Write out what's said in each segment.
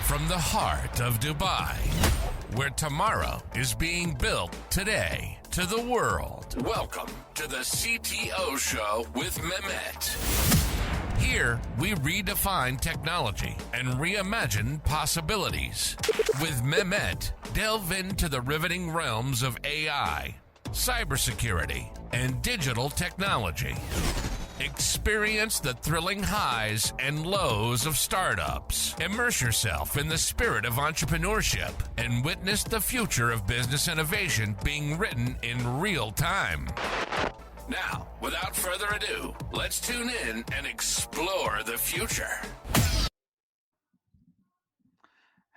from the heart of Dubai, where tomorrow is being built today, to the world. Welcome to the CTO Show with Mehmet. Here, we redefine technology and reimagine possibilities. With Mehmet, delve into the riveting realms of AI, cybersecurity, and digital technology. Experience the thrilling highs and lows of startups. Immerse yourself in the spirit of entrepreneurship and witness the future of business innovation being written in real time. Now, without further ado, let's tune in and explore the future.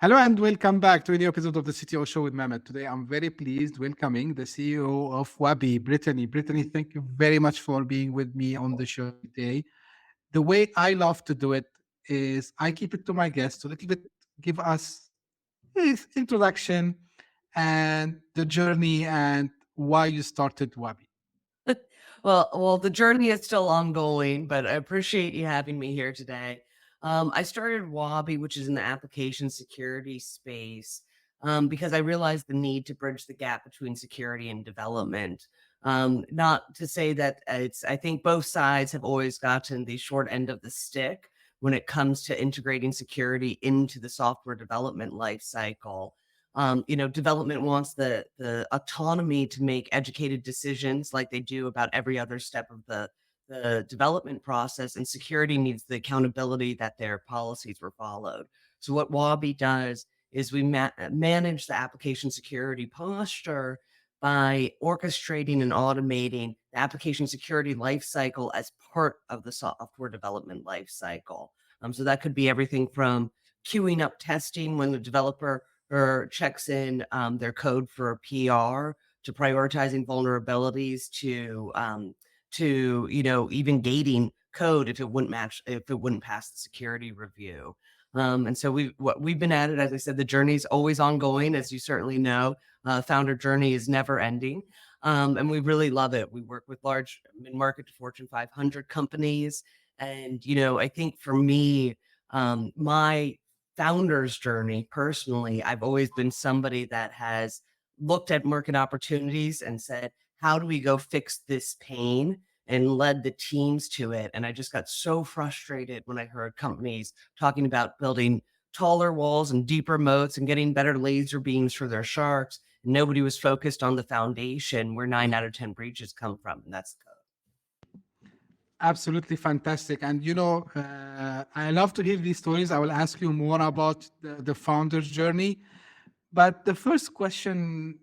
Hello and welcome back to a new episode of the CTO Show with Mehmet. Today, I'm very pleased welcoming the CEO of Wabi, Brittany. Brittany, thank you very much for being with me on the show today. The way I love to do it is I keep it to my guests to a little bit give us his introduction and the journey and why you started Wabi. Well, the journey is still ongoing, but I appreciate you having me here today. I started Wabi, which is in the application security space, because I realized the need to bridge the gap between security and development. Not to say that I think both sides have always gotten the short end of the stick when it comes to integrating security into the software development lifecycle. Development wants the autonomy to make educated decisions like they do about every other step of the development process, and security needs the accountability that their policies were followed. So what Wabi does is we manage the application security posture by orchestrating and automating the application security lifecycle as part of the software development lifecycle. So that could be everything from queuing up testing when the developer checks in their code for a PR, to prioritizing vulnerabilities, to even gating code if it wouldn't pass the security review. And so we've been at it, as I said, the journey is always ongoing, as you certainly know. Founder journey is never ending, and we really love it. We work with large mid-market to Fortune 500 companies, and I think for me, my founder's journey personally, I've always been somebody that has looked at market opportunities and said, how do we go fix this pain, and led the teams to it. And I just got so frustrated when I heard companies talking about building taller walls and deeper moats and getting better laser beams for their sharks. And nobody was focused on the foundation where 9 out of 10 breaches come from. And that's the code. Absolutely fantastic. And, I love to hear these stories. I will ask you more about the founder's journey. But the first question,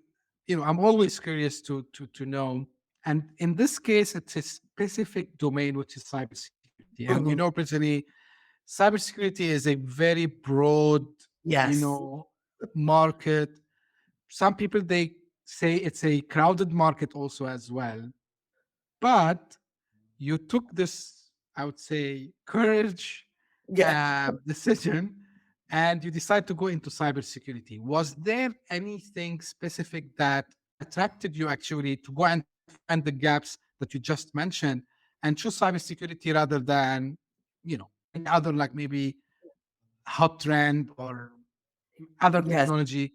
I'm always curious to know. And in this case, it's a specific domain, which is cybersecurity. And, Brittany, cybersecurity is a very broad, market. Some people, they say it's a crowded market also as well. But you took this, I would say, courage decision, and you decide to go into cybersecurity. Was there anything specific that attracted you actually to go and find the gaps that you just mentioned and choose cybersecurity rather than, any other, like maybe hot trend or other technology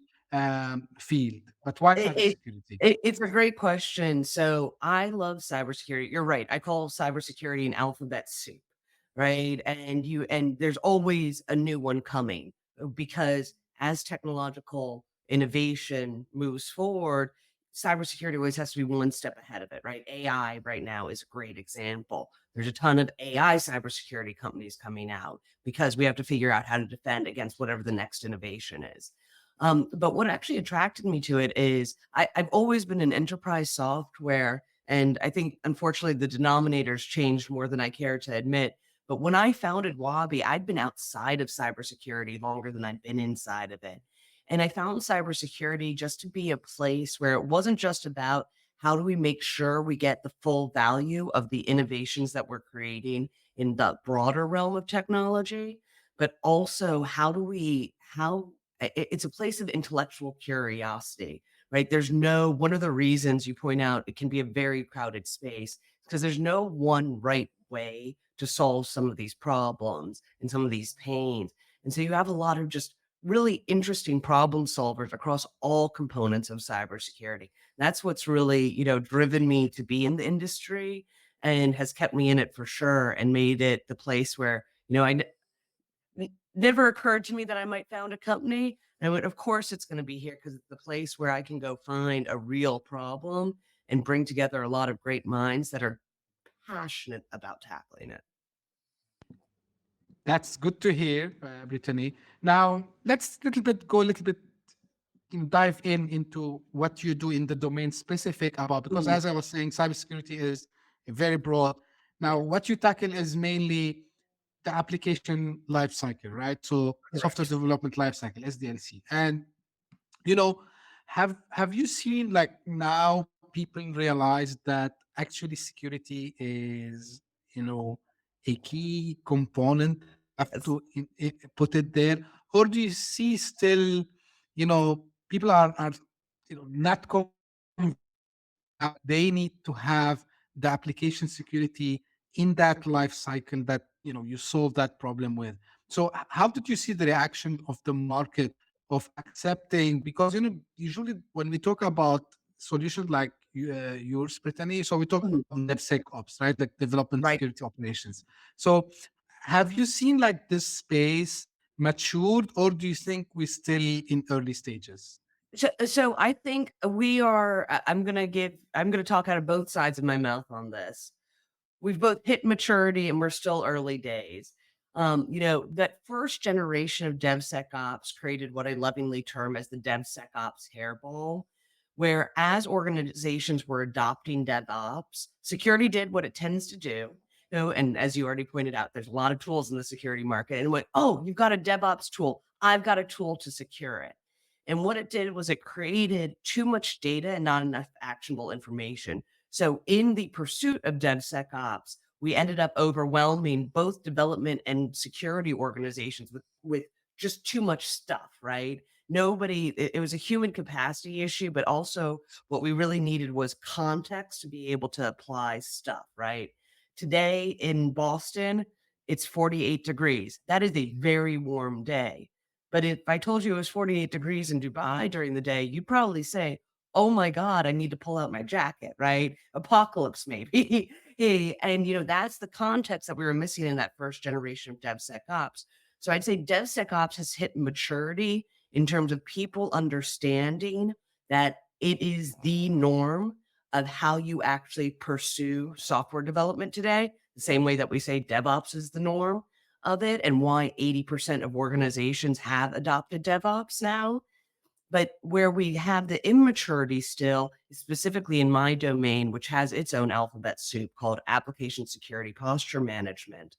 field? But why cybersecurity? It's a great question. So I love cybersecurity. You're right. I call cybersecurity an alphabet soup, right? And there's always a new one coming, because as technological innovation moves forward, cybersecurity always has to be one step ahead of it, right? AI right now is a great example. There's a ton of AI cybersecurity companies coming out because we have to figure out how to defend against whatever the next innovation is. But what actually attracted me to it is I've always been in enterprise software, and I think, unfortunately, the denominators changed more than I care to admit. But when I founded Wabi, I'd been outside of cybersecurity longer than I'd been inside of it. And I found cybersecurity just to be a place where it wasn't just about how do we make sure we get the full value of the innovations that we're creating in the broader realm of technology, but also it's a place of intellectual curiosity, right? One of the reasons you point out it can be a very crowded space because there's no one right way to solve some of these problems and some of these pains. And so you have a lot of just really interesting problem solvers across all components of cybersecurity. That's what's really, driven me to be in the industry and has kept me in it for sure and made it the place where, it never occurred to me that I might found a company. And I went, of course it's going to be here because it's the place where I can go find a real problem and bring together a lot of great minds that are passionate about tackling it. That's good to hear, Brittany. Now let's go a little bit dive into what you do in the domain specific about, because as I was saying, cybersecurity is very broad. Now, what you tackle is mainly the application lifecycle, right? So software development lifecycle, SDLC. And have you seen like now people realize that actually security is a key component, have to put it there, or do you see still people are not they need to have the application security in that life cycle that you solve that problem with? So how did you see the reaction of the market of accepting, because usually when we talk about solutions like yours, Brittany, so we talk about DevSecOps, right, like development security operations. So have you seen like this space matured, or do you think we're still in early stages? So I think we are. I'm gonna talk out of both sides of my mouth on this. We've both hit maturity and we're still early days. That first generation of DevSecOps created what I lovingly term as the DevSecOps hairball, where as organizations were adopting DevOps, security did what it tends to do. And as you already pointed out, there's a lot of tools in the security market. And it went, oh, you've got a DevOps tool. I've got a tool to secure it. And what it did was it created too much data and not enough actionable information. So in the pursuit of DevSecOps, we ended up overwhelming both development and security organizations with just too much stuff, right? It was a human capacity issue, but also what we really needed was context to be able to apply stuff, right? Today in Boston, it's 48 degrees. That is a very warm day. But if I told you it was 48 degrees in Dubai during the day, you'd probably say, oh my God, I need to pull out my jacket, right? Apocalypse, maybe. And, that's the context that we were missing in that first generation of DevSecOps. So I'd say DevSecOps has hit maturity in terms of people understanding that it is the norm of how you actually pursue software development today, the same way that we say DevOps is the norm of it, and why 80% of organizations have adopted DevOps now. But where we have the immaturity still, specifically in my domain, which has its own alphabet soup called application security posture management.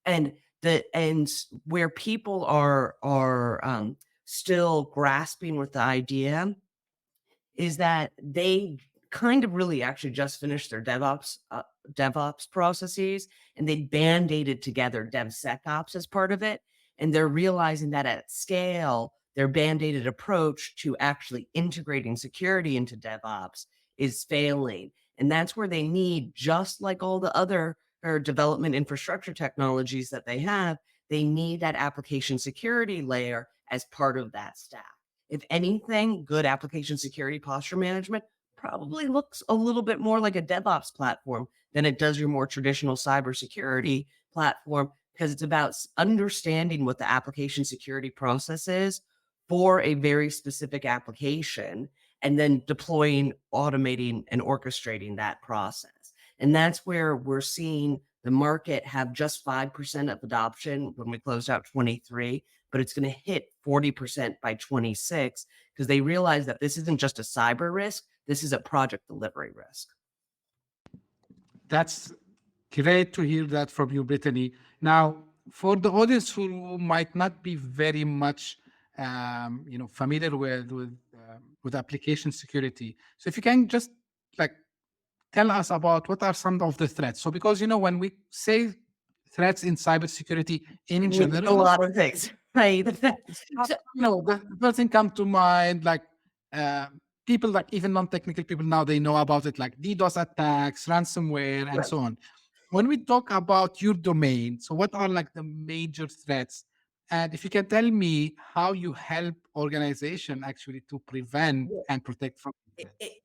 And where people are still grasping with the idea is that they kind of really actually just finished their DevOps processes, and they band-aided together DevSecOps as part of it. And they're realizing that at scale, their band-aided approach to actually integrating security into DevOps is failing. And that's where they need, just like all the other development infrastructure technologies that they have, they need that application security layer as part of that stack. If anything, good application security posture management probably looks a little bit more like a DevOps platform than it does your more traditional cybersecurity platform, because it's about understanding what the application security process is for a very specific application, and then deploying, automating, and orchestrating that process. And that's where we're seeing the market have just 5% of adoption when we closed out 23, but it's going to hit 40% by 26, because they realize that this isn't just a cyber risk, this is a project delivery risk. That's great to hear that from you, Brittany. Now, for the audience who might not be very much familiar with application security, so if you can just tell us about what are some of the threats. So because when we say threats in cybersecurity in general, a lot of things, right? The first thing come to mind, people, like even non-technical people now, they know about it, like DDoS attacks, ransomware, and so on. When we talk about your domain, so what are the major threats And if you can tell me how you help organization actually to prevent Yeah. and protect from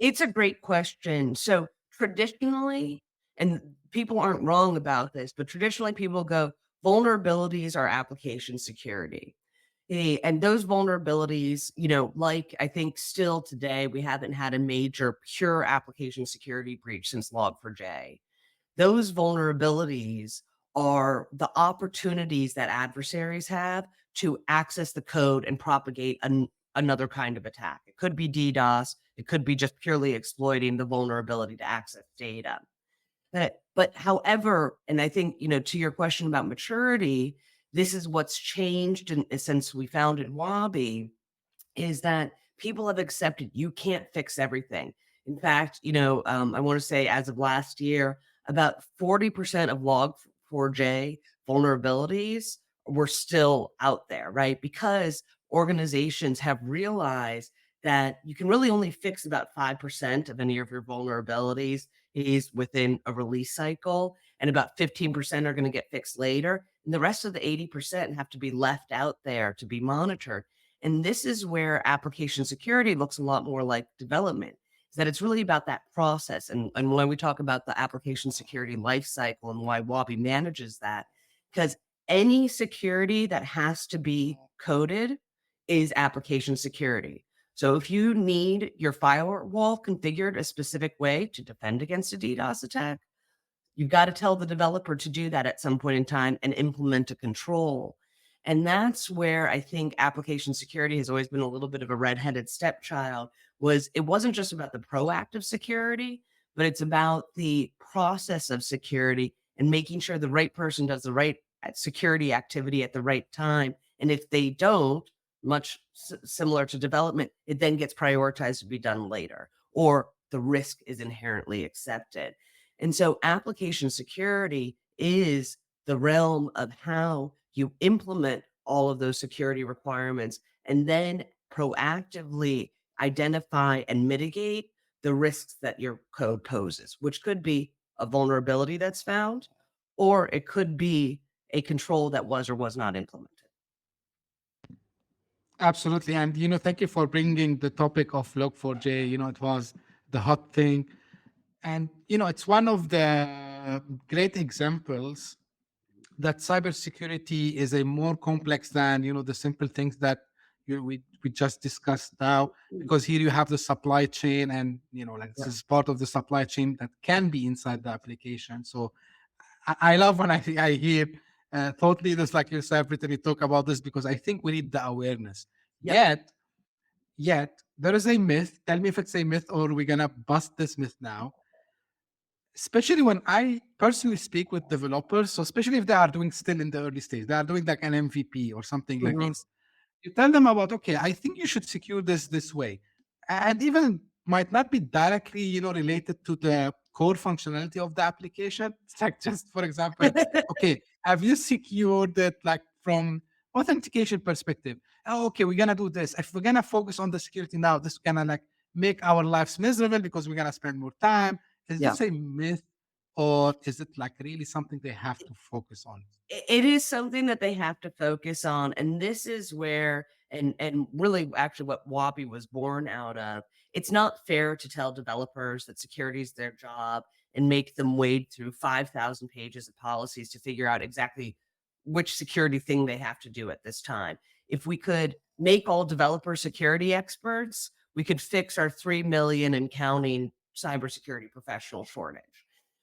It's a great question. So traditionally, and people aren't wrong about this, but traditionally people go, vulnerabilities are application security. And those vulnerabilities, like I think still today, we haven't had a major pure application security breach since Log4j. Those vulnerabilities are the opportunities that adversaries have to access the code and propagate another kind of attack. It could be DDoS. It could be just purely exploiting the vulnerability to access data. But however, and I think, to your question about maturity, this is what's changed since we founded Wabi, is that people have accepted you can't fix everything. In fact, I want to say as of last year, about 40% of Log4j vulnerabilities were still out there, right? Because organizations have realized that you can really only fix about 5% of any of your vulnerabilities is within a release cycle, and about 15% are going to get fixed later. And the rest of the 80% have to be left out there to be monitored. And this is where application security looks a lot more like development, is that it's really about that process. And when we talk about the application security lifecycle and why Wabi manages that, because any security that has to be coded is application security. So if you need your firewall configured a specific way to defend against a DDoS attack, you've got to tell the developer to do that at some point in time and implement a control. And that's where I think application security has always been a little bit of a redheaded stepchild. It wasn't just about the proactive security, but it's about the process of security and making sure the right person does the right security activity at the right time. And if they don't, much similar to development, it then gets prioritized to be done later, or the risk is inherently accepted. And so application security is the realm of how you implement all of those security requirements and then proactively identify and mitigate the risks that your code poses, which could be a vulnerability that's found, or it could be a control that was or was not implemented. Absolutely. And, thank you for bringing the topic of Log4j. It was the hot thing. And, it's one of the great examples that cybersecurity is a more complex than, the simple things that we just discussed now, because here you have the supply chain and, this is part of the supply chain that can be inside the application. So I love when I hear thought leaders like yourself, Brittany, talk about this, because I think we need the awareness. Yet there is a myth. Tell me if it's a myth or we're going to bust this myth now. Especially when I personally speak with developers, so especially if they are doing still in the early stage, they are doing like an MVP or something like this. You tell them about, okay, I think you should secure this way. And even might not be directly, related to the core functionality of the application. It's like, just for example, okay, have you secured it like from authentication perspective? Oh, okay, we're gonna do this. If we're gonna focus on the security now, this is gonna like make our lives miserable because we're gonna spend more time. Is this a myth, or is it like really something they have to focus on? It is something that they have to focus on. And this is where, and really actually what Wabi was born out of, it's not fair to tell developers that security is their job and make them wade through 5,000 pages of policies to figure out exactly which security thing they have to do at this time. If we could make all developer security experts, we could fix our 3 million and counting cybersecurity professional shortage.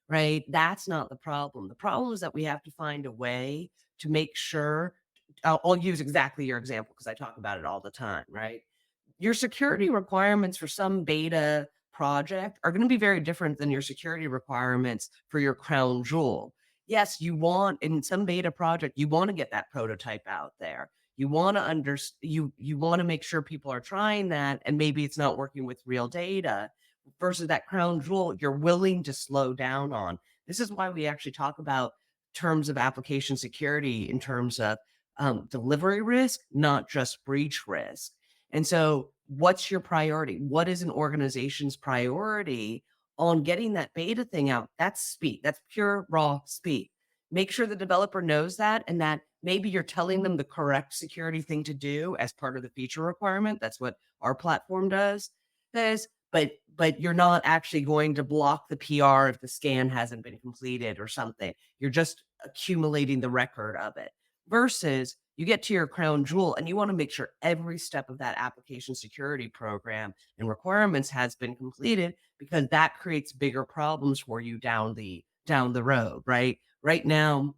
Right? That's not the problem. The problem is that we have to find a way to make sure, I'll use exactly your example because I talk about it all the time, right? Your security requirements for some beta project are going to be very different than your security requirements for your crown jewel. Yes, you want, in some beta project, you want to get that prototype out there. You want to you want to make sure people are trying that, and maybe it's not working with real data. Versus that crown jewel, you're willing to slow down on. This is why we actually talk about terms of application security in terms of delivery risk, not just breach risk. And so what's your priority? What is an organization's priority on getting that beta thing out? That's speed. That's pure raw speed. Make sure the developer knows that, and that maybe you're telling them the correct security thing to do as part of the feature requirement. That's what our platform does. But you're not actually going to block the PR if the scan hasn't been completed or something. You're just accumulating the record of it. Versus you get to your crown jewel and you want to make sure every step of that application security program and requirements has been completed, because that creates bigger problems for you down the road, right? Right now,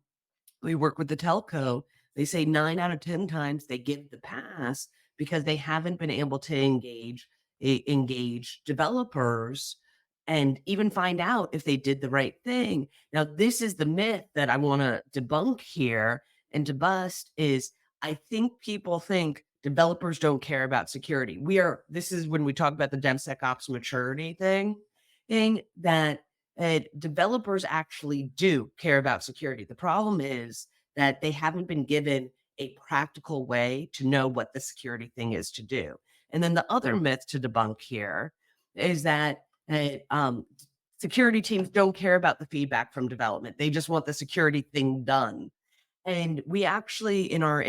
we work with the telco. They say 9 out of 10 times they give the pass because they haven't been able to engage developers and even find out if they did the right thing. Now, this is the myth that I want to debunk here and to bust is I think people think developers don't care about security. This is when we talk about the DevSecOps maturity thing that developers actually do care about security. The problem is that they haven't been given a practical way to know what the security thing is to do. And then the other myth to debunk here is that security teams don't care about the feedback from development. They just want the security thing done. And we actually, in our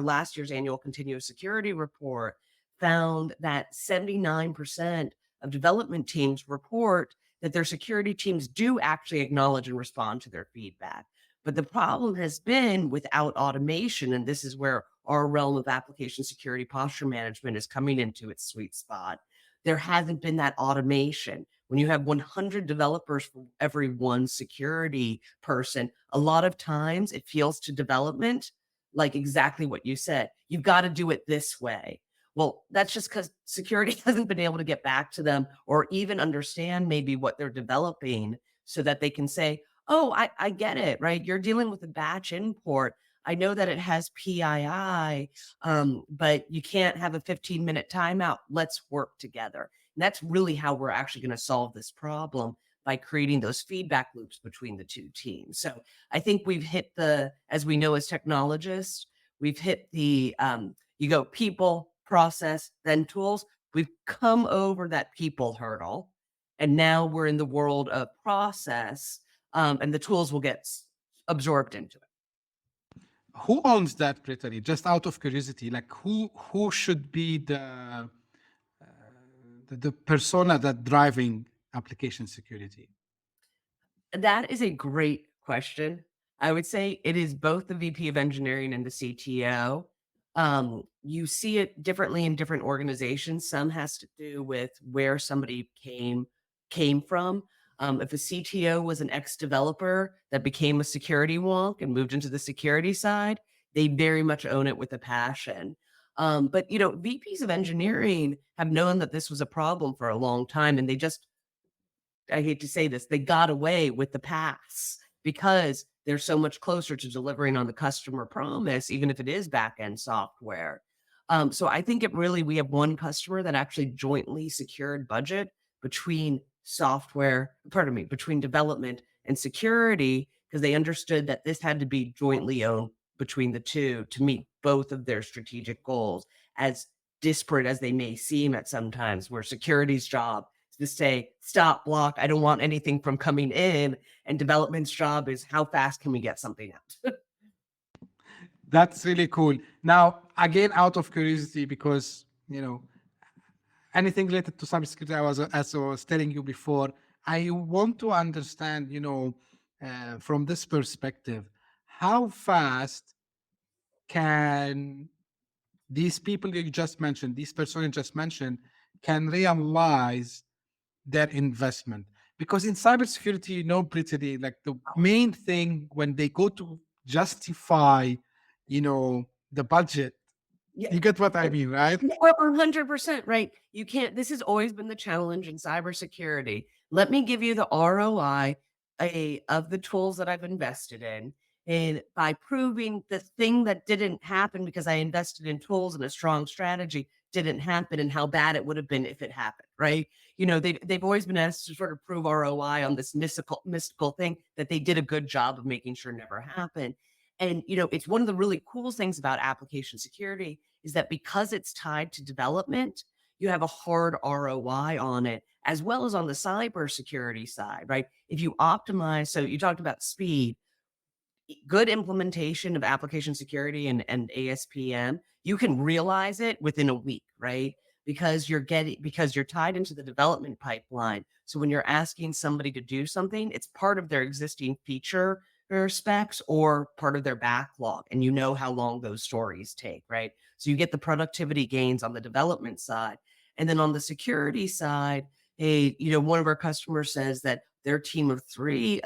last year's annual continuous security report, found that 79% of development teams report that their security teams do actually acknowledge and respond to their feedback. But the problem has been without automation, and this is where our realm of application security posture management is coming into its sweet spot. There hasn't been that automation. When you have 100 developers for every one security person, a lot of times it feels to development like exactly what you said. You've got to do it this way. Well, that's just because security hasn't been able to get back to them or even understand maybe what they're developing so that they can say, oh, I get it, right? You're dealing with a batch import. I know that it has PII, but you can't have a 15-minute timeout. Let's work together. And that's really how we're actually going to solve this problem, by creating those feedback loops between the two teams. So I think we've hit as we know as technologists, we've hit you go people, process, then tools. We've come over that people hurdle. And now we're in the world of process, and the tools will get absorbed into it. Who owns that, Brittany? Just out of curiosity, like who should be the persona that driving application security? That is a great question. I would say it is both the VP of engineering and the CTO. You see it differently in different organizations. Some has to do with where somebody came from. If a CTO was an ex-developer that became a security wonk and moved into the security side, they very much own it with a passion. But VPs of engineering have known that this was a problem for a long time, and I hate to say this, they got away with the pass because they're so much closer to delivering on the customer promise, even if it is back-end software. So I think we have one customer that actually jointly secured budget between between development and security, because they understood that this had to be jointly owned between the two to meet both of their strategic goals, as disparate as they may seem at sometimes, where security's job to say, stop, block, I don't want anything from coming in. And development's job is how fast can we get something out? That's really cool. Now, again, out of curiosity, because, anything related to cybersecurity, as I was telling you before, I want to understand, from this perspective, how fast can these people you just mentioned, these persons you just mentioned, can realize their investment? Because in cybersecurity, Brittany, like the main thing when they go to justify, the budget, you get what I mean, right? Well, 100%, right? You can't, this has always been the challenge in cybersecurity. Let me give you the ROI of the tools that I've invested in. And by proving the thing that didn't happen because I invested in tools and a strong strategy didn't happen, and how bad it would have been if it happened, right? They've always been asked to sort of prove ROI on this mystical thing that they did a good job of making sure never happened. And, it's one of the really cool things about application security is that because it's tied to development, you have a hard ROI on it, as well as on the cybersecurity side, right? If you optimize, so you talked about speed. good implementation of application security and ASPM, you can realize it within a week, right? Because you're tied into the development pipeline. So when you're asking somebody to do something, it's part of their existing feature or specs or part of their backlog. And you know how long those stories take, right? So you get the productivity gains on the development side. And then on the security side, one of our customers says that their team of 3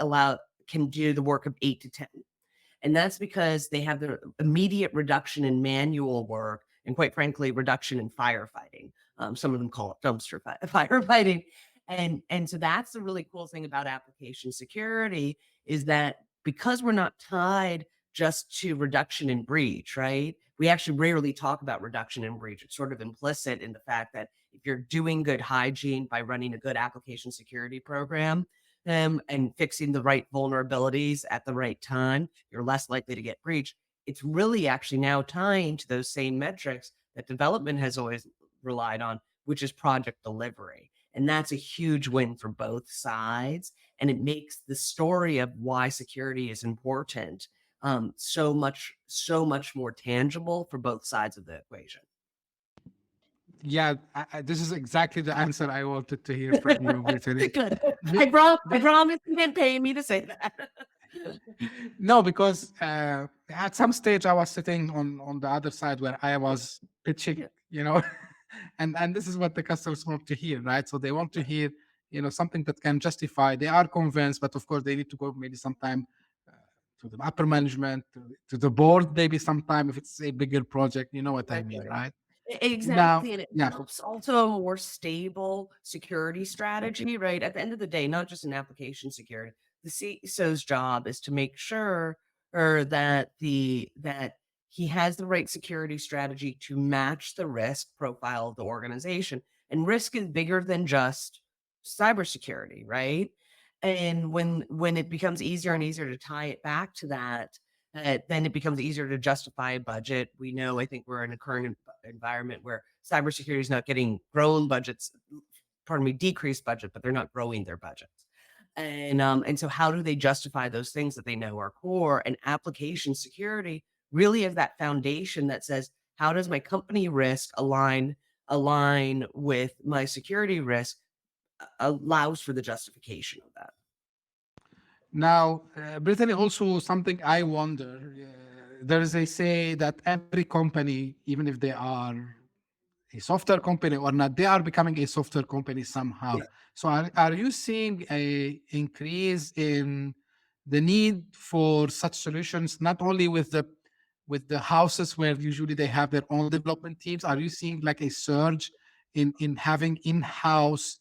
can do the work of 8 to 10. And that's because they have the immediate reduction in manual work and, quite frankly, reduction in firefighting. Some of them call it dumpster firefighting. And so that's the really cool thing about application security, is that because we're not tied just to reduction in breach, right? We actually rarely talk about reduction in breach. It's sort of implicit in the fact that if you're doing good hygiene by running a good application security program, and fixing the right vulnerabilities at the right time, you're less likely to get breached. It's really actually now tying to those same metrics that development has always relied on, which is project delivery. And that's a huge win for both sides. And it makes the story of why security is important so much more tangible for both sides of the equation. Yeah, this is exactly the answer I wanted to hear from you, Brittany. Good. I promise you didn't pay me to say that. No, because at some stage I was sitting on the other side where I was pitching, and this is what the customers want to hear, right? So they want to hear, something that can justify. They are convinced, but of course they need to go maybe sometime to the upper management, to the board, maybe sometime if it's a bigger project. You know what I mean, right? Exactly. And it helps also a more stable security strategy, right? At the end of the day, not just in application security, the CISO's job is to make sure that he has the right security strategy to match the risk profile of the organization. And risk is bigger than just cybersecurity, right? And when it becomes easier and easier to tie it back to that, then it becomes easier to justify a budget. We know, I think we're in a current environment where cybersecurity is not getting decreased budget, but they're not growing their budgets. And so how do they justify those things that they know are core? And application security really is that foundation that says, how does my company risk align with my security risk, allows for the justification of that. Now, Brittany, also something I wonder, there is a say that every company, even if they are a software company or not, they are becoming a software company somehow. Yeah. So are you seeing a increase in the need for such solutions, not only with the houses where usually they have their own development teams? Are you seeing like a surge in having in-house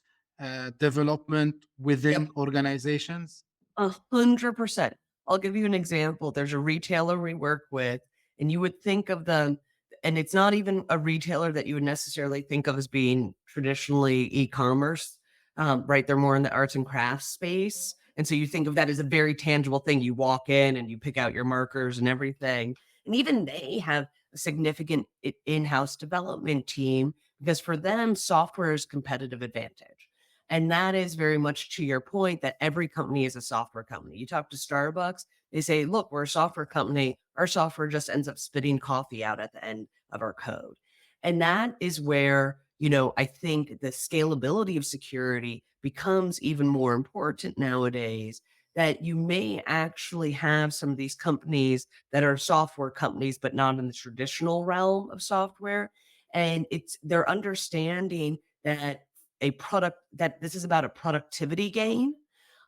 development within organizations? 100%. I'll give you an example. There's a retailer we work with, and you would think of them, and it's not even a retailer that you would necessarily think of as being traditionally e-commerce, right? They're more in the arts and crafts space. And so you think of that as a very tangible thing. You walk in and you pick out your markers and everything. And even they have a significant in-house development team, because for them, software is competitive advantage. And that is very much to your point that every company is a software company. You talk to Starbucks, they say, look, we're a software company. Our software just ends up spitting coffee out at the end of our code. And that is where, I think the scalability of security becomes even more important nowadays, that you may actually have some of these companies that are software companies, but not in the traditional realm of software. And they're understanding that this is about a productivity gain.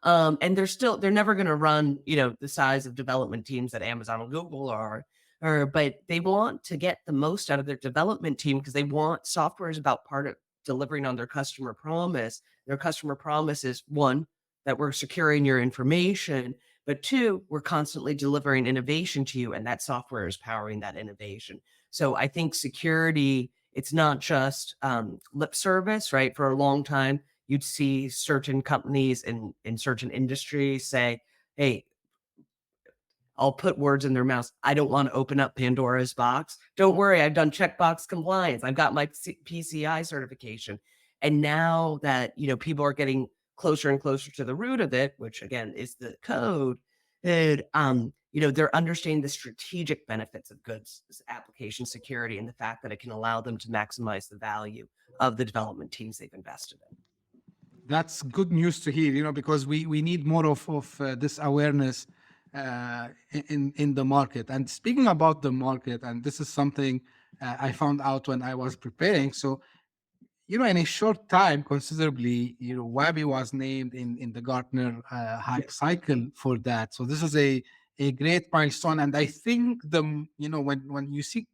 And they're never going to run, the size of development teams that Amazon and Google are, but they want to get the most out of their development team, because they want software is about part of delivering on their customer promise. Their customer promise is, one, that we're securing your information, but two, we're constantly delivering innovation to you, and that software is powering that innovation. So I think security, it's not just lip service, right? For a long time, you'd see certain companies in certain industries say, hey, I'll put words in their mouths. I don't want to open up Pandora's box. Don't worry, I've done checkbox compliance. I've got my PCI certification. And now that, people are getting closer and closer to the root of it, which again is the code, they're understanding the strategic benefits of good application security and the fact that it can allow them to maximize the value of the development teams they've invested in. That's good news to hear, because we need more of this awareness in the market. And speaking about the market, and this is something I found out when I was preparing. So, in a short time, considerably, Wabi was named in the Gartner hype cycle for that. So this is a great milestone. And I think when you see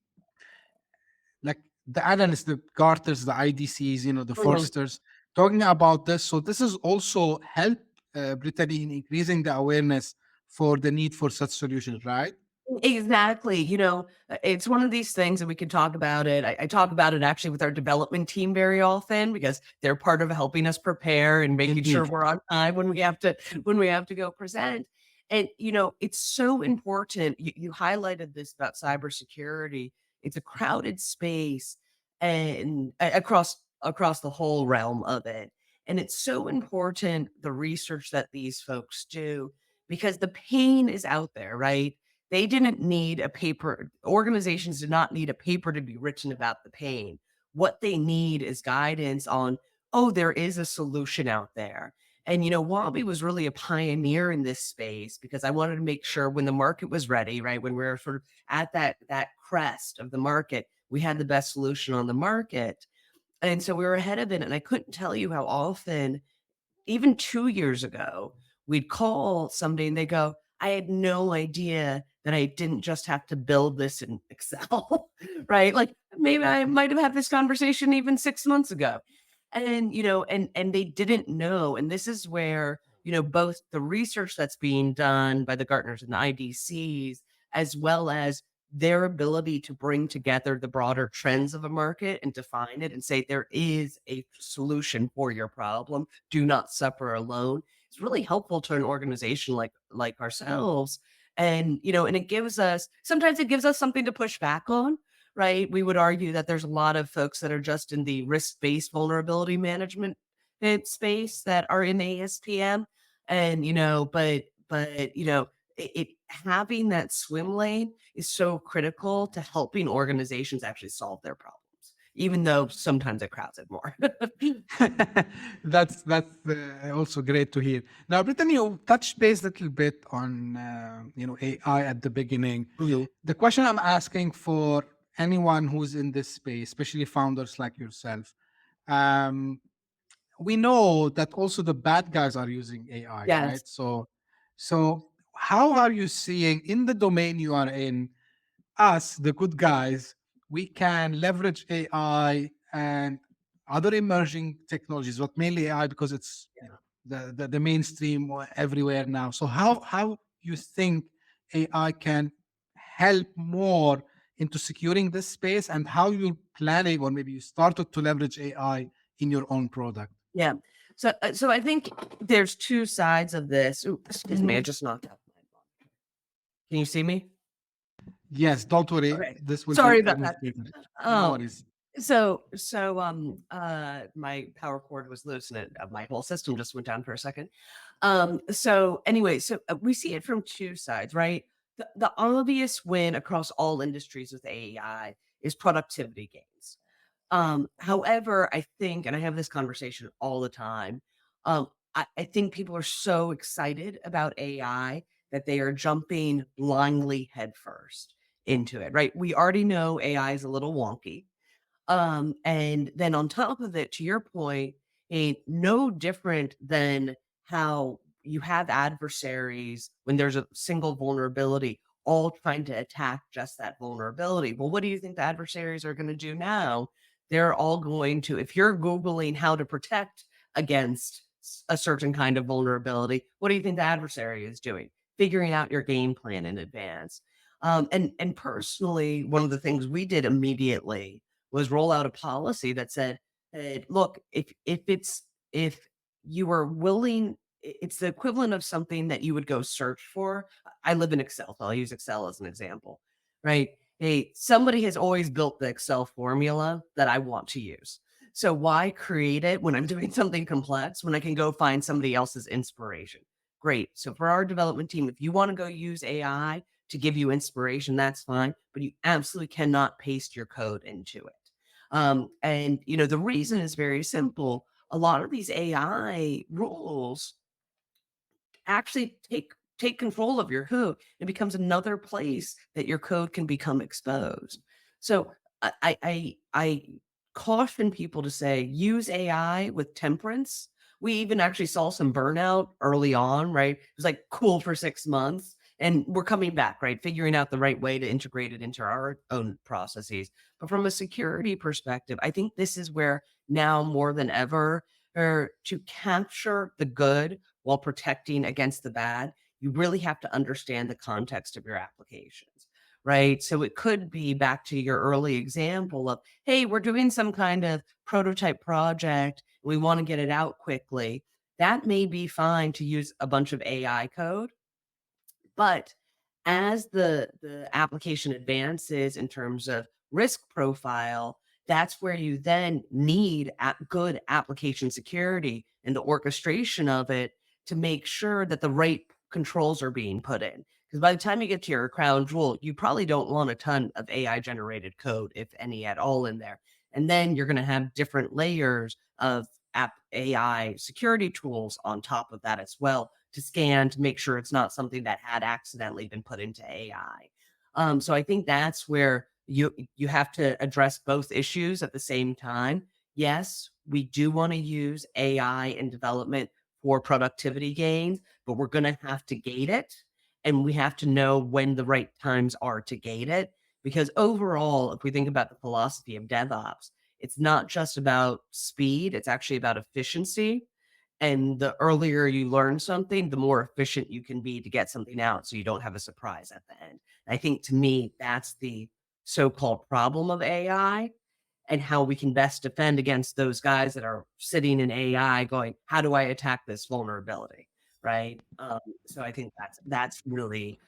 like the analysts, the Gartners, the IDCs, the Forsters talking about this. So this is also help Brittany in increasing the awareness for the need for such solutions, right? Exactly. It's one of these things that we can talk about it. I talk about it actually with our development team very often because they're part of helping us prepare and making sure we're on time when we have to go present. And, it's so important. You highlighted this about cybersecurity. It's a crowded space and across the whole realm of it. And it's so important, the research that these folks do, because the pain is out there, right? They didn't need a paper. Organizations did not need a paper to be written about the pain. What they need is guidance on, there is a solution out there. And, Wabi was really a pioneer in this space because I wanted to make sure when the market was ready, right? When we were sort of at that crest of the market, we had the best solution on the market. And so we were ahead of it. And I couldn't tell you how often, even 2 years ago, we'd call somebody and they go, I had no idea that I didn't just have to build this in Excel, right? Like maybe I might have had this conversation even 6 months ago. And, and they didn't know. And this is where, both the research that's being done by the Gartners and the IDCs, as well as their ability to bring together the broader trends of a market and define it and say there is a solution for your problem. Do not suffer alone. It's really helpful to an organization like ourselves. And, and it gives us something to push back on, right? We would argue that there's a lot of folks that are just in the risk-based vulnerability management space that are in ASPM. And, it having that swim lane is so critical to helping organizations actually solve their problems, even though sometimes it crowds it more. That's also great to hear. Now, Brittany, you touched base a little bit on AI at the beginning. Mm-hmm. The question I'm asking for anyone who's in this space, especially founders like yourself, we know that also the bad guys are using AI, Yes. right? So how are you seeing in the domain you are in, us, the good guys, we can leverage AI and other emerging technologies, but mainly AI because it's the mainstream everywhere now. So how you think AI can help more into securing this space, and how you're planning, or maybe you started to leverage AI in your own product? Yeah. So I think there's two sides of this. Ooh, excuse me, I just knocked out my phone. Can you see me? Yes, don't worry. Okay. This will Sorry be about that. No worries. So my power cord was loose and my whole system just went down for a second. So anyway, we see it from two sides, right? The obvious win across all industries with AI is productivity gains. However, I think, and I have this conversation all the time, I think people are so excited about AI that they are jumping blindly headfirst into it, right? We already know AI is a little wonky. And then on top of it, to your point, no different than how you have adversaries when there's a single vulnerability, all trying to attack just that vulnerability. Well, what do you think the adversaries are going to do now? They're all going to, if you're Googling how to protect against a certain kind of vulnerability, what do you think the adversary is doing? Figuring out your game plan in advance. And personally, one of the things we did immediately was roll out a policy that said, hey, look, if you are willing, it's the equivalent of something that you would go search for. I live in Excel, so I'll use Excel as an example, right? Hey, somebody has always built the Excel formula that I want to use. So why create it when I'm doing something complex when I can go find somebody else's inspiration? Great. So for our development team, if you want to go use AI to give you inspiration, that's fine, but you absolutely cannot paste your code into it. And the reason is very simple. A lot of these AI rules actually take control of your code. It becomes another place that your code can become exposed. So I caution people to say use AI with temperance. We even actually saw some burnout early on, right? It was like cool for 6 months. And we're coming back, right? Figuring out the right way to integrate it into our own processes. But from a security perspective, I think this is where now more than ever, to capture the good while protecting against the bad, you really have to understand the context of your applications, right? So it could be back to your early example of, hey, we're doing some kind of prototype project. We want to get it out quickly. That may be fine to use a bunch of AI code, but as the application advances in terms of risk profile, that's where you then need good application security and the orchestration of it to make sure that the right controls are being put in. Because by the time you get to your crown jewel, you probably don't want a ton of AI generated code, if any at all, in there. And then you're going to have different layers of AI security tools on top of that as well to scan to make sure it's not something that had accidentally been put into AI. So I think that's where you have to address both issues at the same time. Yes, we do want to use AI in development for productivity gains, but we're going to have to gate it. And we have to know when the right times are to gate it. Because overall, if we think about the philosophy of DevOps, it's not just about speed, it's actually about efficiency. And the earlier you learn something, the more efficient you can be to get something out so you don't have a surprise at the end. I think to me, that's the so-called problem of AI and how we can best defend against those guys that are sitting in AI going, how do I attack this vulnerability? Right. So I think that's really,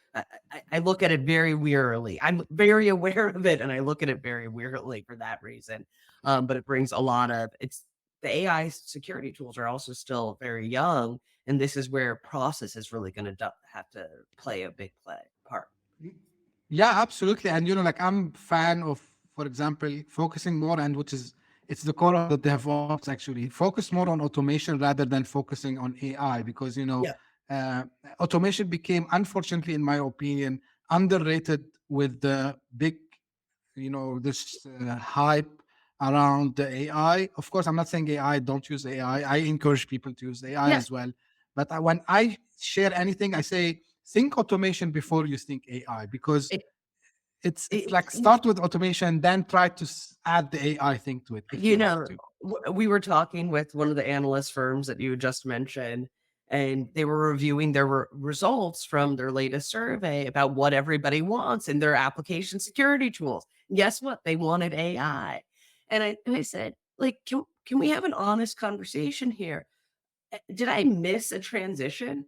I look at it very wearily. I'm very aware of it and I look at it very wearily for that reason. But it brings a lot of, the AI security tools are also still very young. And this is where process is really going to have to play a big part. Yeah, absolutely. And like I'm fan of, for example, focusing more, and it's the core of the DevOps actually. Focus more on automation rather than focusing on AI because automation became, unfortunately, in my opinion, underrated with the big, this hype around the AI. Of course, I'm not saying AI, don't use AI. I encourage people to use AI as well. But when I share anything, I say, think automation before you think AI, because it's like start with automation, then try to add the AI thing to it. We were talking with one of the analyst firms that you just mentioned, and they were reviewing their results from their latest survey about what everybody wants in their application security tools. And guess what? They wanted AI. And I said, like, can we have an honest conversation here? Did I miss a transition?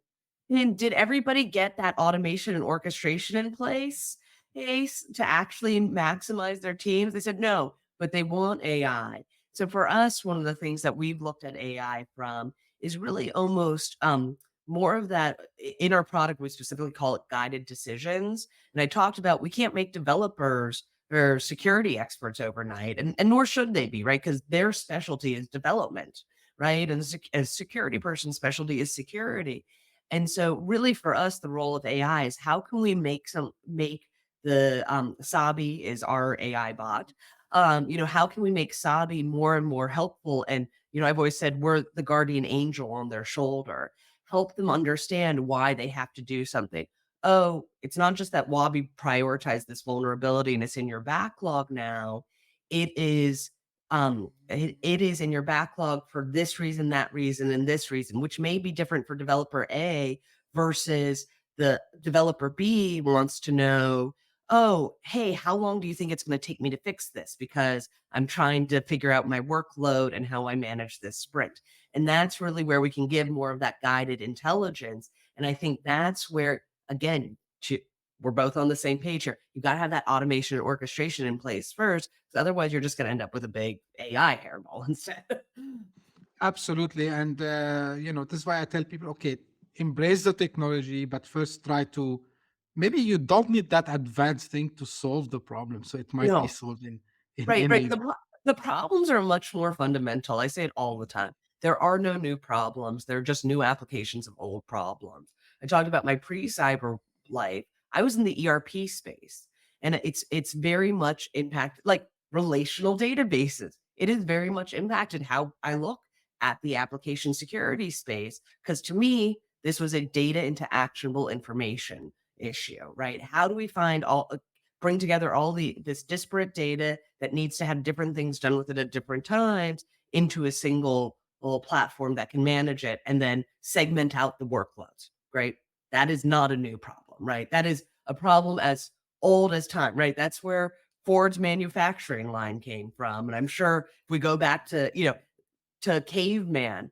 And did everybody get that automation and orchestration in place to actually maximize their teams? They said no, but they want AI. So for us, one of the things that we've looked at AI from is really almost more of that in our product. We specifically call it guided decisions. And I talked about we can't make developers or security experts overnight, and nor should they be, right? Because their specialty is development, right? And a security person's specialty is security. And so really for us, the role of AI is how can we make the Sabi is our AI bot. How can we make Sabi more and more helpful? And, I've always said we're the guardian angel on their shoulder, help them understand why they have to do something. Oh, it's not just that Wabi prioritized this vulnerability and it's in your backlog now. It is in your backlog for this reason, that reason, and this reason, which may be different for developer A versus the developer B wants to know, oh, hey, how long do you think it's going to take me to fix this? Because I'm trying to figure out my workload and how I manage this sprint. And that's really where we can give more of that guided intelligence. And I think that's where, again, we're both on the same page here. You got to have that automation and orchestration in place first, because otherwise you're just going to end up with a big AI hairball instead. Absolutely. And, this is why I tell people, okay, embrace the technology, but first try to maybe you don't need that advanced thing to solve the problem. So it might be No, solved in right, right. any. The problems are much more fundamental. I say it all the time. There are no new problems. They're just new applications of old problems. I talked about my pre-cyber life. I was in the ERP space, and it's very much impacted, like relational databases. It has very much impacted how I look at the application security space, because to me, this was a data into actionable information issue, right? How do we bring together all this disparate data that needs to have different things done with it at different times into a single little platform that can manage it and then segment out the workloads, right? That is not a new problem, right? That is a problem as old as time, right? That's where Ford's manufacturing line came from. And I'm sure if we go back to, to caveman,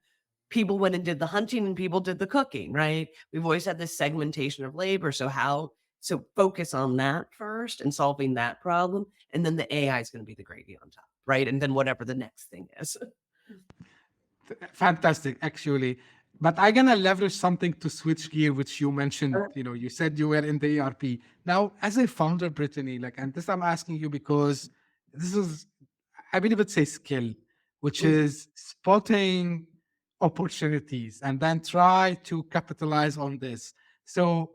people went and did the hunting and people did the cooking, right? We've always had this segmentation of labor. So focus on that first and solving that problem. And then the AI is going to be the gravy on top, right? And then whatever the next thing is. Fantastic, actually. But I'm gonna leverage something to switch gear, which you mentioned. You said you were in the ERP. Now, as a founder, Brittany, and this I'm asking you because this is, I believe it's a skill, which is spotting opportunities and then try to capitalize on this. So,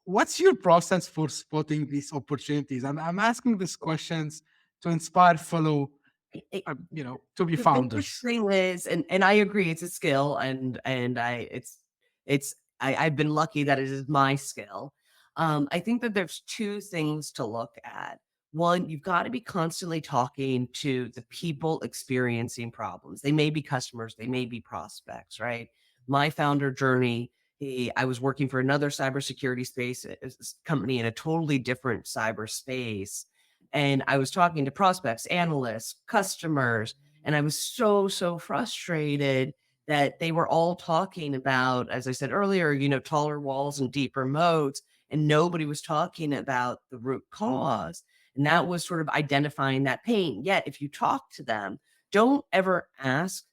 what's your process for spotting these opportunities? And I'm asking these questions to inspire fellow to be The founders. thing is, and I agree, it's a skill, and I've been lucky that it is my skill. I think that there's two things to look at. One, you've got to be constantly talking to the people experiencing problems. They may be customers, they may be prospects, right? My founder journey, I was working for another cybersecurity space company in a totally different cyber space. And I was talking to prospects, analysts, customers, and I was so frustrated that they were all talking about, as I said earlier, taller walls and deeper moats, and nobody was talking about the root cause. And that was sort of identifying that pain. Yet, if you talk to them, don't ever ask,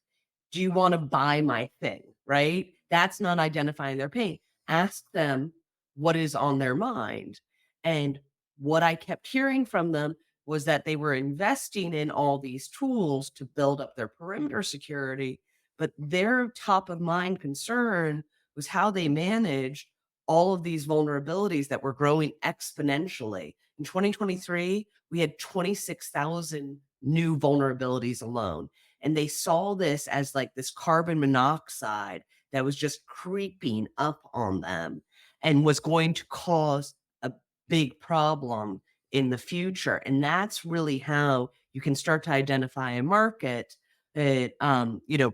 do you want to buy my thing, right? That's not identifying their pain. Ask them what is on their mind. And what I kept hearing from them was that they were investing in all these tools to build up their perimeter security, but their top of mind concern was how they managed all of these vulnerabilities that were growing exponentially. In 2023, we had 26,000 new vulnerabilities alone. And they saw this as like this carbon monoxide that was just creeping up on them and was going to cause a big problem in the future. And that's really how you can start to identify a market that,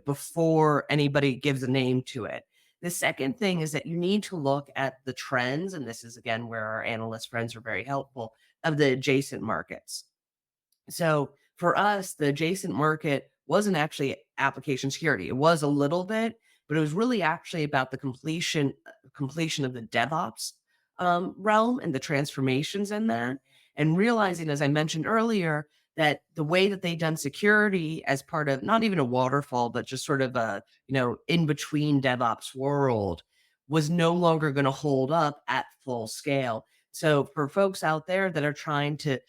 before anybody gives a name to it. The second thing is that you need to look at the trends, and this is again where our analyst friends are very helpful, of the adjacent markets. So for us, the adjacent market wasn't actually application security. It was a little bit, but it was really actually about the completion of the DevOps realm and the transformations in that, and realizing, as I mentioned earlier, that the way that they done security as part of not even a waterfall, but just sort of a, in between DevOps world was no longer going to hold up at full scale. So for folks out there that are trying to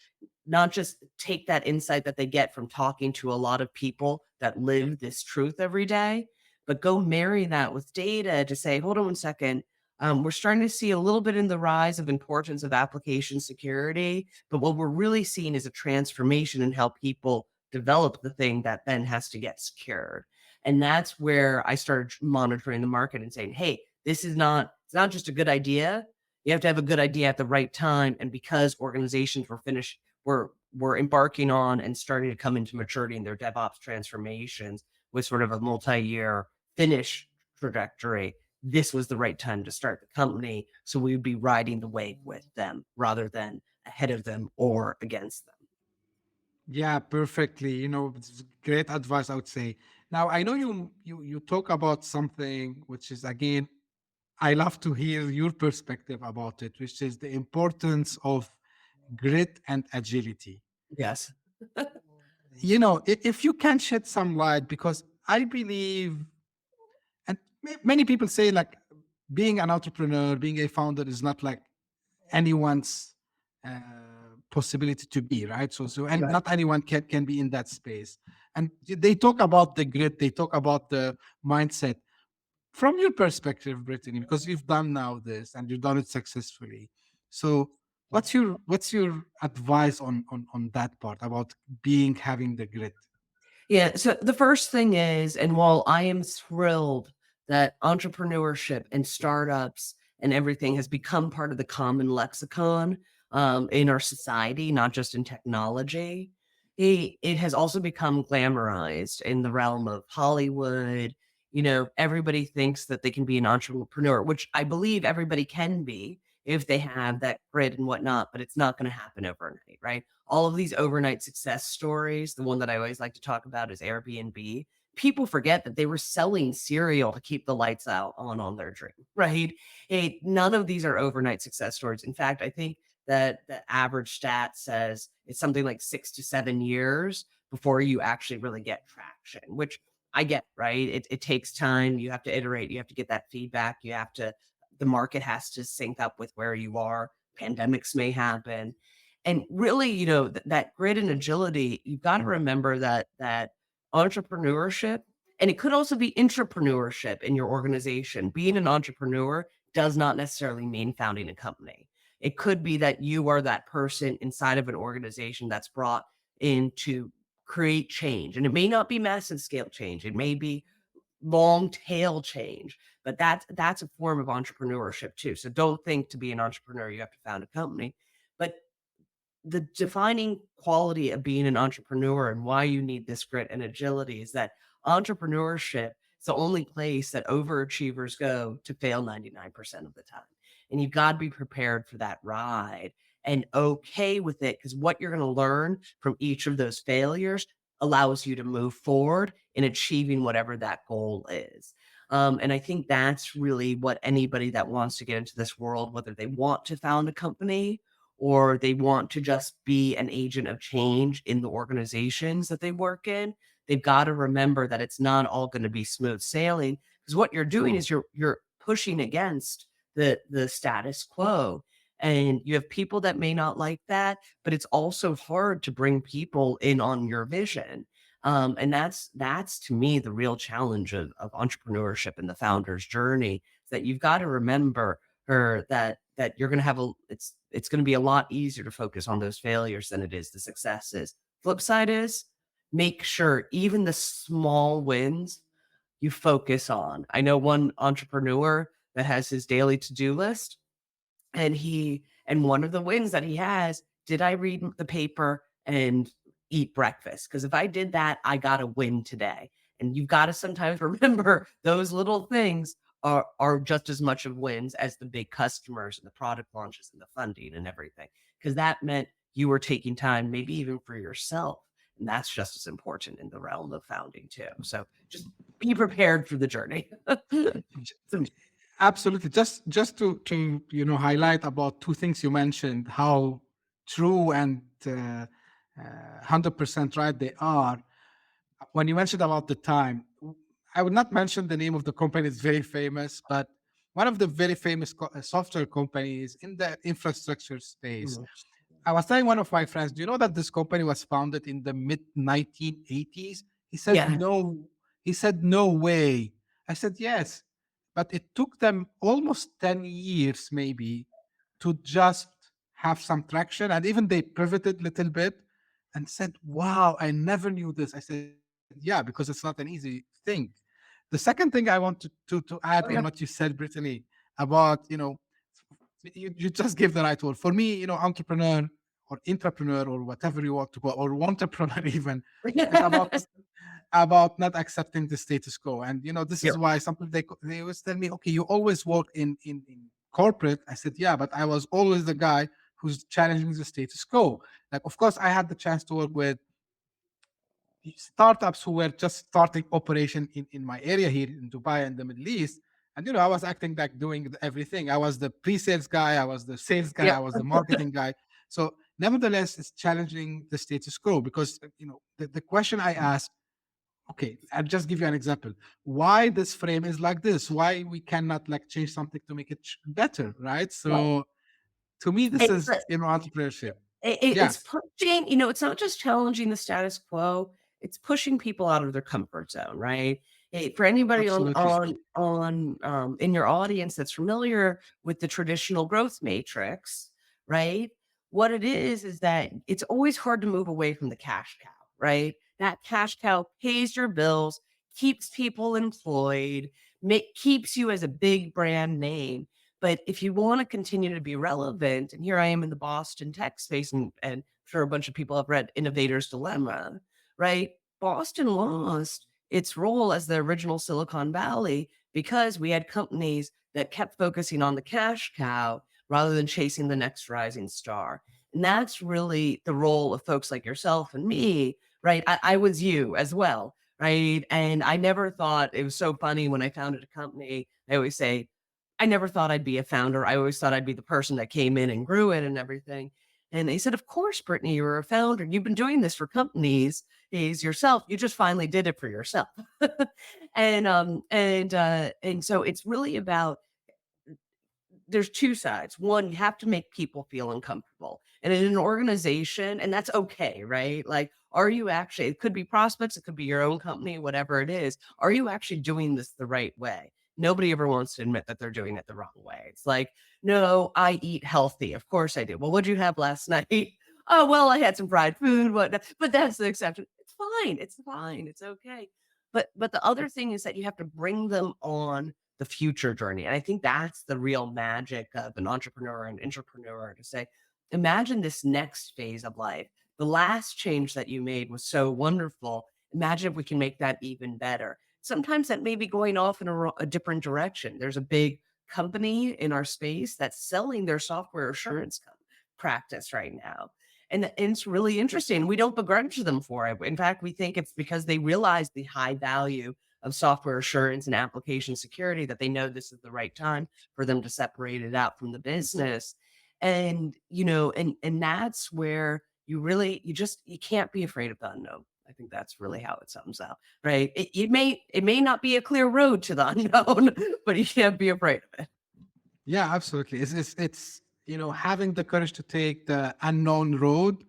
not just take that insight that they get from talking to a lot of people that live this truth every day, but go marry that with data to say, hold on 1 second. We're starting to see a little bit in the rise of importance of application security, but what we're really seeing is a transformation in how people develop the thing that then has to get secured. And that's where I started monitoring the market and saying, hey, it's not just a good idea. You have to have a good idea at the right time. And because organizations were embarking on and starting to come into maturity in their DevOps transformations with sort of a multi-year finish trajectory, this was the right time to start the company. So we would be riding the wave with them rather than ahead of them or against them. Yeah, perfectly. It's great advice, I would say. Now, I know you talk about something which is, again, I love to hear your perspective about it, which is the importance of grit and agility. Yes. If you can shed some light, because I believe, and many people say, being an entrepreneur, being a founder is not like anyone's possibility to be, right? And Right. not anyone can be in that space. And they talk about the grit, they talk about the mindset. From your perspective, Brittany, because you've done now this and you've done it successfully. So what's your advice on that part about having the grit? Yeah. So the first thing is, and while I am thrilled that entrepreneurship and startups and everything has become part of the common lexicon in our society, not just in technology, it has also become glamorized in the realm of Hollywood. Everybody thinks that they can be an entrepreneur, which I believe everybody can be if they have that grit and whatnot, but it's not going to happen overnight, right? All of these overnight success stories, the one that I always like to talk about is Airbnb. People forget that they were selling cereal to keep the lights out on their dream, right? None of these are overnight success stories. In fact, I think that the average stat says it's something like 6 to 7 years before you actually really get traction, which I get, right? It takes time. You have to iterate. You have to get that feedback. The market has to sync up with where you are. Pandemics may happen. And really, that grit and agility, you've got to remember that entrepreneurship, and it could also be intrapreneurship in your organization. Being an entrepreneur does not necessarily mean founding a company. It could be that you are that person inside of an organization that's brought in to create change. And it may not be massive scale change. It may be long tail change, but that's a form of entrepreneurship too. So don't think to be an entrepreneur you have to found a company, but the defining quality of being an entrepreneur and why you need this grit and agility is that entrepreneurship is the only place that overachievers go to fail 99% of the time. And you've got to be prepared for that ride and okay with it, because what you're going to learn from each of those failures allows you to move forward in achieving whatever that goal is. And I think that's really what anybody that wants to get into this world, whether they want to found a company or they want to just be an agent of change in the organizations that they work in, they've got to remember that it's not all going to be smooth sailing, because what you're doing is you're pushing against the status quo. And you have people that may not like that, but it's also hard to bring people in on your vision. And that's to me the real challenge of entrepreneurship and the founder's journey, is that you've got to remember that you're going to have it's going to be a lot easier to focus on those failures than it is the successes. Flip side is, make sure even the small wins you focus on. I know one entrepreneur that has his daily to-do list, and one of the wins that he has, did I read the paper and eat breakfast? Because if I did that, I got a win today. And you've got to sometimes remember those little things are just as much of wins as the big customers and the product launches and the funding and everything, because that meant you were taking time, maybe even for yourself. And that's just as important in the realm of founding too. So just be prepared for the journey. Absolutely. Just to highlight about two things you mentioned, how true and 100% right they are. When you mentioned about the time, I would not mention the name of the company. It's very famous, but one of the very famous software companies in the infrastructure space. Mhm. I was telling one of my friends, do you know that this company was founded in the mid 1980s? He said, Yeah. no. He said, no way. I said, yes. But it took them almost 10 years, maybe, to just have some traction. And even they pivoted a little bit and said, wow, I never knew this. I said, yeah, because it's not an easy thing. The second thing I want to add Okay. on what you said, Brittany, about, you just gave the right word. For me, entrepreneur or intrapreneur or whatever you want to call, or entrepreneur even, is about not accepting the status quo. And this Yep. is why some people they always tell me, okay, you always work in corporate. I said, yeah, but I was always the guy who's challenging the status quo. Like, of course, I had the chance to work with startups who were just starting operation in my area here in Dubai and the Middle East. And I was acting like doing everything. I was the pre-sales guy, I was the sales guy, I Yep. was the marketing guy. So nevertheless, it's challenging the status quo, because the question I ask, okay, I'll just give you an example. Why this frame is like this? Why we cannot like change something to make it better, right? Right. So To me, this It's is, entrepreneurship. it's Yes, pushing, it's not just challenging the status quo, it's pushing people out of their comfort zone, right? For anybody absolutely. in your audience that's familiar with the traditional growth matrix, right? What it is that it's always hard to move away from the cash cow, right? That cash cow pays your bills, keeps people employed, keeps you as a big brand name. But if you want to continue to be relevant, and here I am in the Boston tech space, and I'm sure a bunch of people have read Innovator's Dilemma, right? Boston lost its role as the original Silicon Valley because we had companies that kept focusing on the cash cow rather than chasing the next rising star. And that's really the role of folks like yourself and me, right? I was you as well, right? And I never thought, it was so funny when I founded a company. I always say, I never thought I'd be a founder. I always thought I'd be the person that came in and grew it and everything. And they said, of course, Brittany, you're a founder. You've been doing this for companies is yourself. You just finally did it for yourself. And so it's really about, there's two sides. One, you have to make people feel uncomfortable. And in an organization, and that's okay, right? Like, are you actually, it could be prospects, it could be your own company, whatever it is. Are you actually doing this the right way? Nobody ever wants to admit that they're doing it the wrong way. It's like, no, I eat healthy. Of course I do. Well, what'd you have last night? Oh, well, I had some fried food, whatnot. But that's the exception. It's fine. It's fine. It's okay. But the other thing is that you have to bring them on the future journey. And I think that's the real magic of an entrepreneur and intrapreneur, to say, imagine this next phase of life. The last change that you made was so wonderful. Imagine if we can make that even better. Sometimes that may be going off in a different direction. There's a big company in our space that's selling their software assurance practice right now. And it's really interesting. We don't begrudge them for it. In fact, we think it's because they realize the high value of software assurance and application security that they know this is the right time for them to separate it out from the business. And, and that's where you can't be afraid of the unknown. I think that's really how it sums up, right? It may not be a clear road to the unknown, but you can't be afraid of it. Yeah, absolutely. It's having the courage to take the unknown road,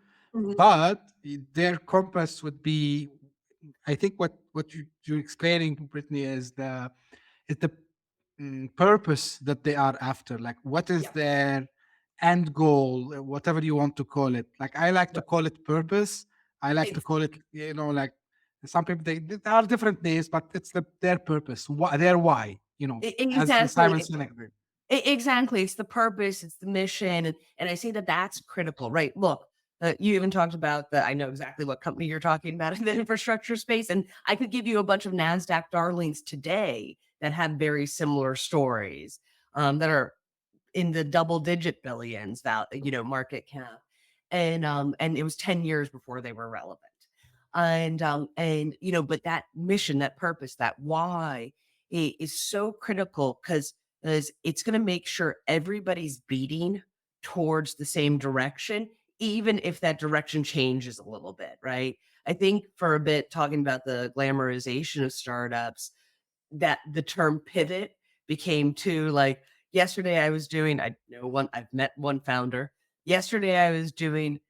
but their compass would be, I think what you're explaining, Brittany, is the purpose that they are after. Like, what is their end goal, whatever you want to call it. Like, I like to call it purpose. I like to call it, like, some people, there are different names, but it's their purpose, their why. As Simon Exactly. Sinek did. Exactly. It's the purpose, it's the mission. And I say that that's critical, right? Look, you even talked about I know exactly what company you're talking about in the infrastructure space. And I could give you a bunch of NASDAQ darlings today that have very similar stories, that are in the double digit billions, market cap. And it was 10 years before they were relevant. But that mission, that purpose, that why is so critical, because it's going to make sure everybody's beating towards the same direction, even if that direction changes a little bit, right? I think for a bit, talking about the glamorization of startups, that the term pivot became too, like, yesterday I've met one founder. Yesterday I was doing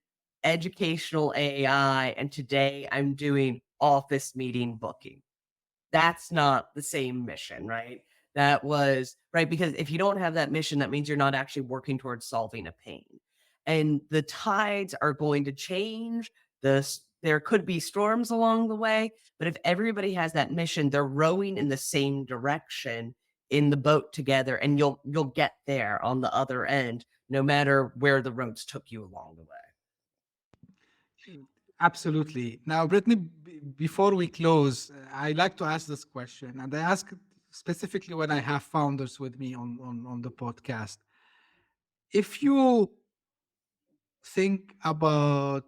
educational AI, and today I'm doing office meeting booking. That's not the same mission, right? That was right. Because if you don't have that mission, that means you're not actually working towards solving a pain. And the tides are going to change. There could be storms along the way, but if everybody has that mission, they're rowing in the same direction in the boat together, and you'll get there on the other end, no matter where the roads took you along the way. Absolutely. Now, Brittany, before we close, I like to ask this question, and I ask it specifically when I have founders with me on the podcast. If you think about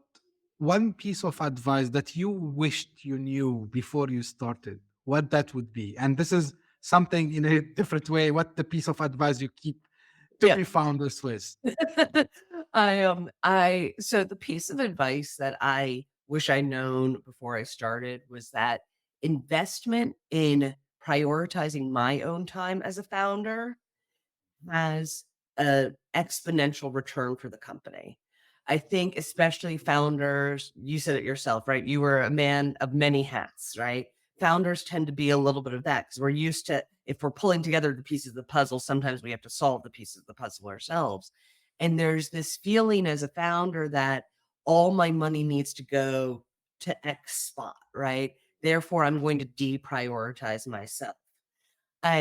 one piece of advice that you wished you knew before you started, what that would be, and this is something in a different way, what the piece of advice you keep to Yeah. be founders with? So the piece of advice that I wish I'd known before I started was that investment in prioritizing my own time as a founder has an exponential return for the company. I think especially founders, you said it yourself, right? You were a man of many hats, right? Founders tend to be a little bit of that because we're used to, if we're pulling together the pieces of the puzzle, sometimes we have to solve the pieces of the puzzle ourselves. And there's this feeling as a founder that all my money needs to go to X spot, right? Therefore, I'm going to deprioritize myself.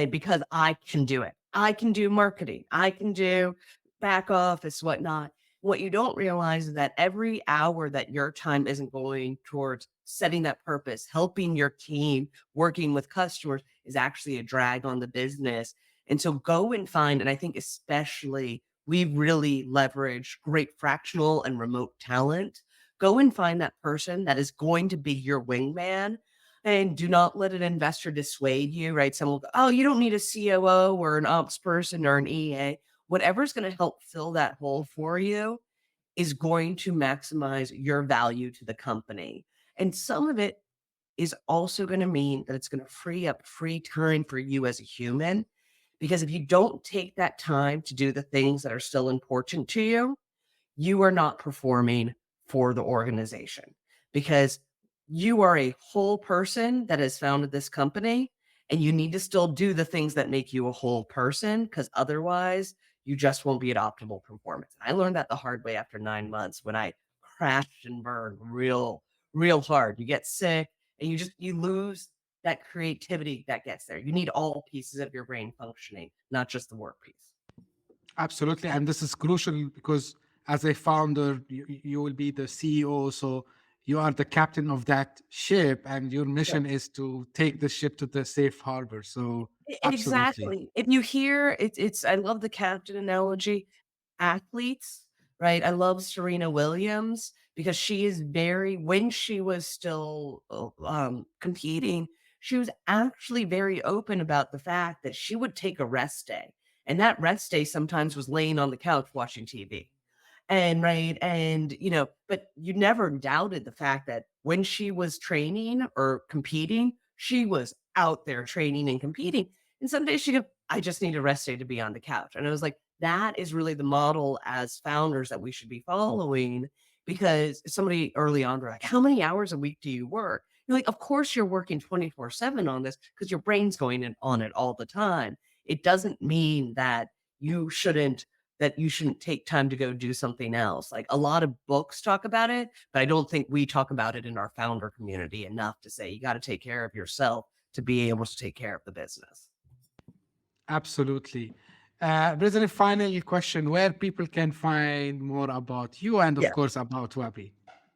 Because I can do it. I can do marketing. I can do back office, whatnot. What you don't realize is that every hour that your time isn't going towards setting that purpose, helping your team, working with customers is actually a drag on the business. And so go and find, and I think especially we really leverage great fractional and remote talent. Go and find that person that is going to be your wingman. And do not let an investor dissuade you, right? Someone will go, oh, you don't need a COO or an ops person or an EA. Whatever's going to help fill that hole for you is going to maximize your value to the company. And some of it is also going to mean that it's going to free up free time for you as a human. Because if you don't take that time to do the things that are still important to you, you are not performing for the organization. Because you are a whole person that has founded this company, and you need to still do the things that make you a whole person, because otherwise you just won't be at optimal performance. I learned that the hard way after 9 months when I crashed and burned real hard. You get sick and you lose that creativity that gets there. You need all pieces of your brain functioning, not just the work piece. Absolutely. And this is crucial because as a founder, you will be the CEO. So you are the captain of that ship, and your mission is to take the ship to the safe harbor. So absolutely. Exactly. If you hear it's I love the captain analogy. Athletes, right? I love Serena Williams because she is when she was still competing, she was actually very open about the fact that she would take a rest day. And that rest day sometimes was laying on the couch watching TV. And right. And, but you never doubted the fact that when she was training or competing, she was out there training and competing. And some days she'd go, I just need a rest day to be on the couch. And I was like, that is really the model as founders that we should be following, because somebody early on, like, how many hours a week do you work? You're like, of course you're working 24/7 on this because your brain's going on it all the time. It doesn't mean that you shouldn't take time to go do something else. Like a lot of books talk about it, but I don't think we talk about it in our founder community enough to say you got to take care of yourself to be able to take care of the business. Absolutely. Brittany, final question, where people can find more about you and of course about Wabi.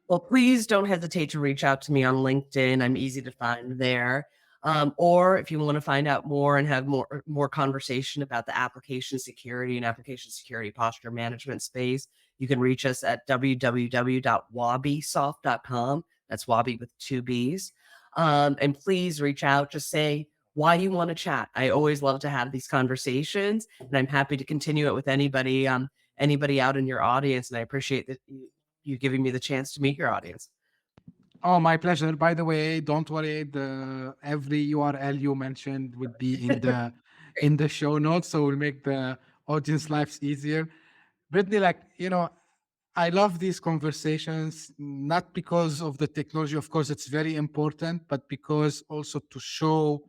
Well, please don't hesitate to reach out to me on LinkedIn. I'm easy to find there. Or if you want to find out more and have more conversation about the application security and application security posture management space, you can reach us at www.wabisoft.com. That's Wabi with 2 B's. And please reach out. Just say why you want to chat. I always love to have these conversations, and I'm happy to continue it with anybody out in your audience. And I appreciate that you giving me the chance to meet your audience. Oh, my pleasure. By the way, don't worry. Every URL you mentioned will be in the show notes, so we'll make the audience lives easier. Brittany, I love these conversations, not because of the technology. Of course, it's very important, but because also to show,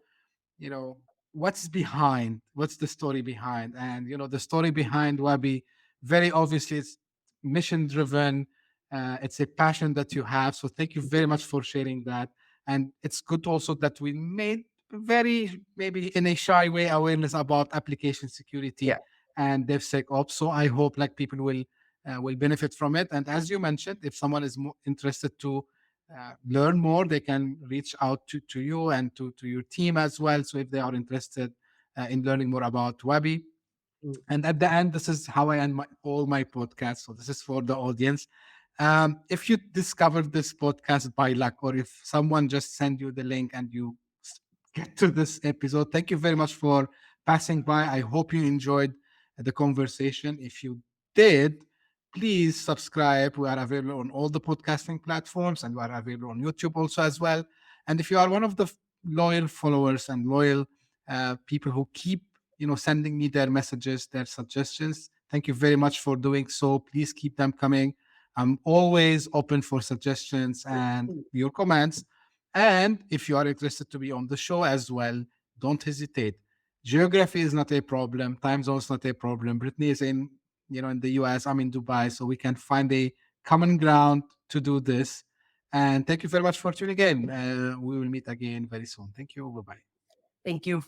what's the story behind. And, the story behind Wabi, very obviously, it's mission driven. It's a passion that you have. So thank you very much for sharing that. And it's good also that we made very, maybe in a shy way, awareness about application security and DevSecOps. So I hope people will benefit from it. And as you mentioned, if someone is interested to learn more, they can reach out to you and to your team as well. So if they are interested in learning more about Wabi. And at the end, this is how I end all my podcasts. So this is for the audience. If you discovered this podcast by luck, or if someone just sent you the link and you get to this episode, thank you very much for passing by. I hope you enjoyed the conversation. If you did, please subscribe. We are available on all the podcasting platforms, and we are available on YouTube also as well. And if you are one of the loyal followers and loyal people who keep sending me their messages, their suggestions, Thank you very much for doing so. Please keep them coming. I'm always open for suggestions and your comments. And if you are interested to be on the show as well, don't hesitate. Geography is not a problem. Time zone is not a problem. Brittany is in the US. I'm in Dubai, so we can find a common ground to do this. And thank you very much for tuning in. We will meet again very soon. Thank you. Bye-bye. Thank you.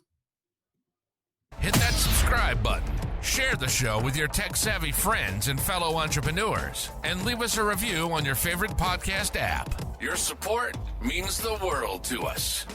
Hit that subscribe button, share the show with your tech-savvy friends and fellow entrepreneurs, and leave us a review on your favorite podcast app. Your support means the world to us.